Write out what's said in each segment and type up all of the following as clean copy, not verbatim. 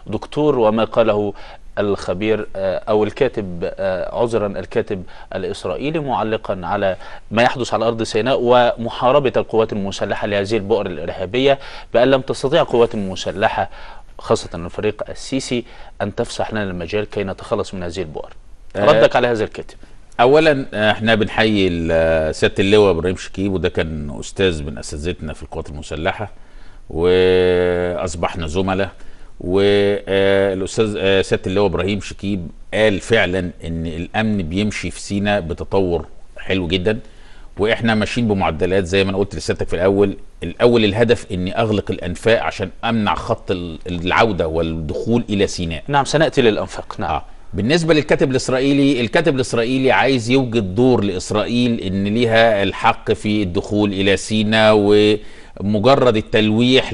دكتور، وما قاله الخبير أو الكاتب عذرا الكاتب الإسرائيلي معلقا على ما يحدث على أرض سيناء ومحاربة القوات المسلحة لهذه البؤر الإرهابية، بأن لم تستطيع القوات المسلحة خاصة الفريق السيسي أن تفسح لنا المجال كي نتخلص من هذه البؤر. ردك على هذا الكاتب؟ اولا احنا بنحيي سياده اللواء ابراهيم شكيب، وده كان استاذ من اساتذتنا في القوات المسلحه واصبحنا زملاء. والاستاذ سياده اللواء ابراهيم شكيب قال فعلا ان الامن بيمشي في سيناء بتطور حلو جدا، واحنا ماشيين بمعدلات زي ما انا قلت لسيادتك في الاول الهدف اني اغلق الانفاق عشان امنع خط العوده والدخول الى سيناء. نعم، سناتي للانفاق. نعم. بالنسبه للكاتب الاسرائيلي، الكاتب الاسرائيلي عايز يوجد دور لاسرائيل ان ليها الحق في الدخول الى سيناء، ومجرد التلويح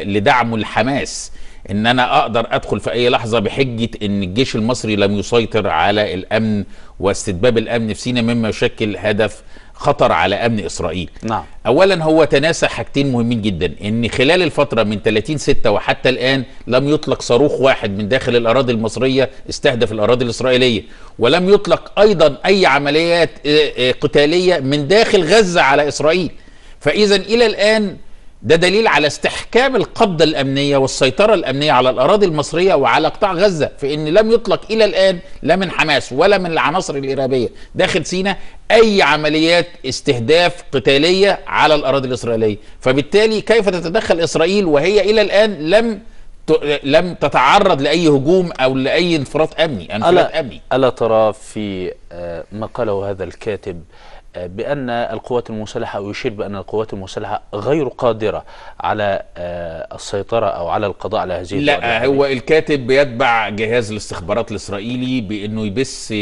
لدعم الحماس ان انا اقدر ادخل في اي لحظه بحجه ان الجيش المصري لم يسيطر على الامن واستتباب الامن في سيناء، مما يشكل هدف خطر على امن اسرائيل. نعم. اولا هو تناسى حاجتين مهمين جدا، ان خلال الفتره من 30/6 وحتى الان لم يطلق صاروخ واحد من داخل الاراضي المصريه استهدف الاراضي الاسرائيليه، ولم يطلق ايضا اي عمليات قتاليه من داخل غزه على اسرائيل. فاذا الى الان ده دليل على استحكام القبضة الأمنية والسيطرة الأمنية على الأراضي المصرية وعلى قطاع غزة، في أن لم يطلق إلى الآن لا من حماس ولا من العناصر الإرهابية داخل سيناء أي عمليات استهداف قتالية على الأراضي الإسرائيلية. فبالتالي كيف تتدخل إسرائيل وهي إلى الآن لم تتعرض لأي هجوم أو لأي انفراط أمني؟ ألا ترى في ما قاله هذا الكاتب بأن القوات المسلحة، أو يشير بأن القوات المسلحة غير قادرة على السيطرة أو على القضاء على هذه البؤر؟ لا، هو الكاتب بيتبع جهاز الاستخبارات الإسرائيلي بأنه يبث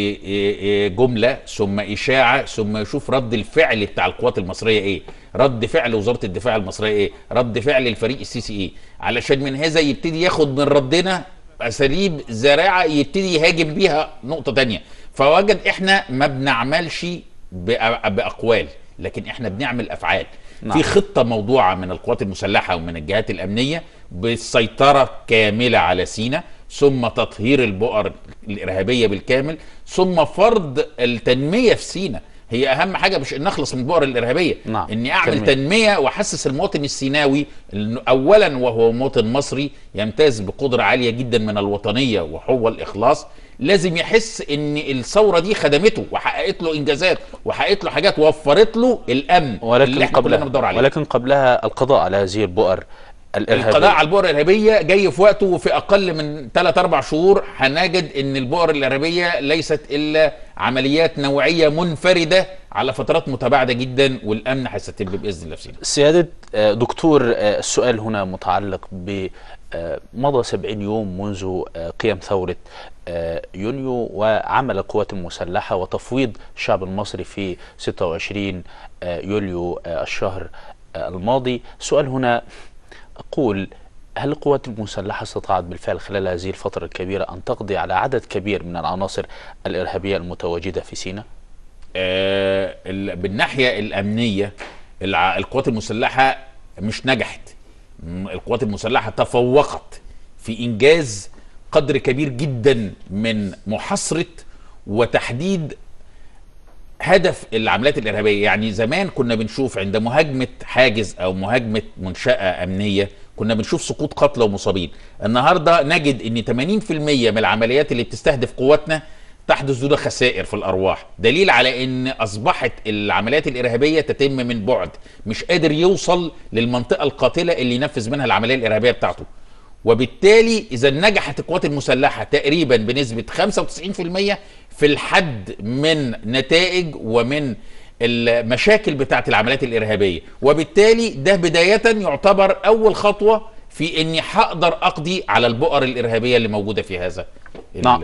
جملة ثم إشاعة ثم يشوف رد الفعل بتاع القوات المصرية إيه، رد فعل وزارة الدفاع المصرية إيه، رد فعل الفريق السيسي إيه، علشان من هذا يبتدي ياخد من ردنا أساليب زراعة يبتدي يهاجم بيها نقطة تانية. فوجد إحنا ما بنعملش بأقوال، لكن احنا بنعمل أفعال. نعم. في خطة موضوعة من القوات المسلحة ومن الجهات الأمنية بالسيطرة كاملة على سيناء، ثم تطهير البؤر الإرهابية بالكامل، ثم فرض التنمية في سيناء. هي أهم حاجة مش إن أخلص من البؤر الإرهابية. نعم. إني أعمل تنمية وأحسس المواطن السيناوي أولا وهو مواطن مصري يمتاز بقدرة عالية جدا من الوطنية وهو الإخلاص، لازم يحس ان الثوره دي خدمته وحققت له انجازات وحققت له حاجات وفرت له الامن اللي احنا كلنا بندور عليه. ولكن قبلها القضاء على هذه البؤر الارهابيه. القضاء على البؤر الارهابيه جاي في وقته، وفي اقل من 3-4 شهور هنجد ان البؤر الارهابيه ليست الا عمليات نوعيه منفرده على فترات متباعده جدا، والامن هيستتب باذن الله في سيناء. سياده دكتور، السؤال هنا متعلق ب مضى 70 يوم منذ قيام ثورة يونيو وعمل القوات المسلحة وتفويض الشعب المصري في 26 يوليو الشهر الماضي. سؤال هنا أقول: هل القوات المسلحة استطاعت بالفعل خلال هذه الفترة الكبيرة أن تقضي على عدد كبير من العناصر الإرهابية المتواجدة في سيناء؟ بالناحية الأمنية القوات المسلحة مش نجحت. القوات المسلحة تفوقت في إنجاز قدر كبير جدا من محاصرة وتحديد هدف العمليات الإرهابية. يعني زمان كنا بنشوف عند مهاجمة حاجز أو مهاجمة منشأة أمنية كنا بنشوف سقوط قتلى ومصابين. النهاردة نجد أن 80% من العمليات اللي بتستهدف قواتنا تحدث دون خسائر في الأرواح، دليل على أن أصبحت العمليات الإرهابية تتم من بعد، مش قادر يوصل للمنطقة القاتلة اللي ينفذ منها العملية الإرهابية بتاعته. وبالتالي إذا نجحت القوات المسلحة تقريبا بنسبة 95% في الحد من نتائج ومن المشاكل بتاعت العمليات الإرهابية، وبالتالي ده بداية يعتبر أول خطوة في أني هقدر أقضي على البؤر الإرهابية اللي موجودة في هذا. نعم.